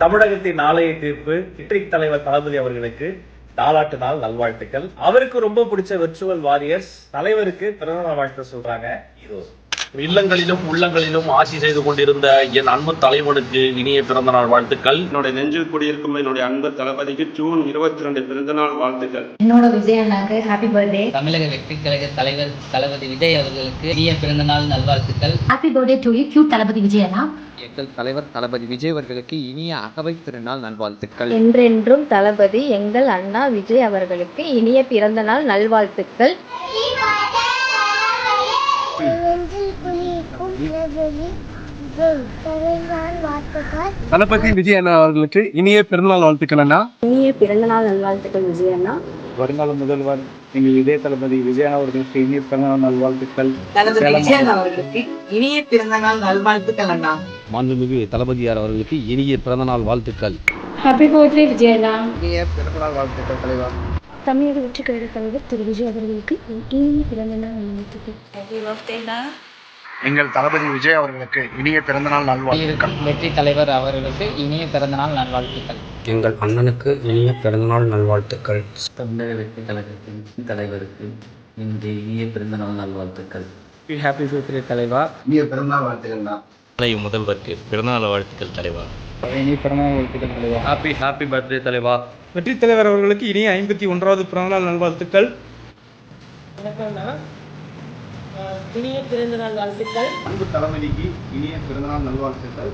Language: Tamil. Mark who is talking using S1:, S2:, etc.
S1: தமிழகத்தின் நாளைய தீர்ப்பு ஹிட்ரிக் தலைவர் தளபதி அவர்களுக்கு தாலாட்டு நாள் நல்வாழ்த்துக்கள். அவருக்கு ரொம்ப பிடிச்ச விர்ச்சுவல் வாரியர்ஸ் தலைவருக்கு பிறந்தநாள் வாழ்த்து சொல்றாங்க. இதோ
S2: இல்லங்களிலும் உள்ளங்களிலும் ஆட்சி செய்து கொண்டிருந்த என் அன்பு தலைவனுக்கு இனிய பிறந்தநாள் வாழ்த்துக்கள்.
S3: என்னுடைய நெஞ்சில் குடியிருக்கும் என்னுடைய அன்பு தளபதிக்கு ஜூன் 22 பிறந்தநாள் வாழ்த்துக்கள்.
S4: என்னோட விஜய் அண்ணாக்கு ஹாப்பி பர்த்டே.
S5: தமிழக வெற்றி கழக தலைவர் தளபதி விஜய் அவர்களுக்கு இனிய பிறந்தநாள் நல்வாழ்த்துக்கள்.
S4: Happy birthday to you cute Thalapathy Vijay அண்ணா.
S6: எங்கள் தலைவர் தளபதி விஜய் அவர்களுக்கு இனிய அகவை திருநாள் நல்வாழ்த்துக்கள்.
S7: என்றென்றும் தளபதி எங்கள் அண்ணா விஜய் அவர்களுக்கு இனிய பிறந்த நாள் நல்வாழ்த்துக்கள்.
S8: தளபதி விஜய் அண்ணா அவர்களுக்கு இனிய பிறந்தநாள் வாழ்த்துக்கள் அண்ணா.
S7: இனிய பிறந்த நாள் நல்வாழ்த்துக்கள் விஜய் அண்ணா.
S8: வருங்கால முதல்வர் எங்கள் இதய தளபதி விஜய் அண்ணா அவர்களுக்கு இனிய பிறந்தநாள் நல்வாழ்த்துக்கள்.
S9: அவர்களுக்கு இனிய பிறந்தநாள் நல்வாழ்த்துக்கள் அண்ணா.
S2: மாண்புமிகு தளபதியார் அவர்களுக்கு இனிய பிறந்தநாள் வாழ்த்துக்கள்.
S7: ஹாப்பி பர்த்டே விஜய் அண்ணா.
S8: இனிய பிறந்தநாள் வாழ்த்துக்கள் தலைவர்.
S7: தமிழக வெற்றி கழக தலைவர் திரு விஜய் அவர்களுக்கு இனிய பிறந்த நாள் நல்வாழ்த்துக்கள்.
S8: எங்கள் தளபதி விஜய் அவர்களுக்கு இனிய பிறந்தநாள் நல்வாழ்த்துக்கள்.
S5: வெற்றி தலைவர் அவர்களுக்கு இனிய பிறந்தநாள் நல்வாழ்த்துக்கள்.
S6: எங்கள் அண்ணனுக்கு இனிய பிறந்தநாள் நல்வாழ்த்துக்கள்.
S5: தமிழக வெற்றி கழகத்தின் தலைவருக்கு இன்று இனிய பிறந்தநாள் நல்வாழ்த்துக்கள்.
S8: ஹாப்பி பர்த்டே தலைவா.
S3: இனிய பிறந்தநாள் வாழ்த்துக்கள்.
S2: முதல்வருக்கு பிறந்தநாள் வாழ்த்துக்கள் தலைவா.
S8: இனிய பிறந்தநாள் வாழ்த்துக்கள் தலைவா.
S2: ஹாப்பி பர்த்டே தலைவா.
S8: வெற்றி தலைவர் அவர்களுக்கு இனிய 51வது பிறந்தநாள் நல்வாழ்த்துக்கள்.
S9: இனிய பிறந்தநாள் வாழ்த்துக்கள்.
S3: அன்பு தளபதிக்கு இனிய பிறந்தநாள் நல்வாழ்த்துக்கள்.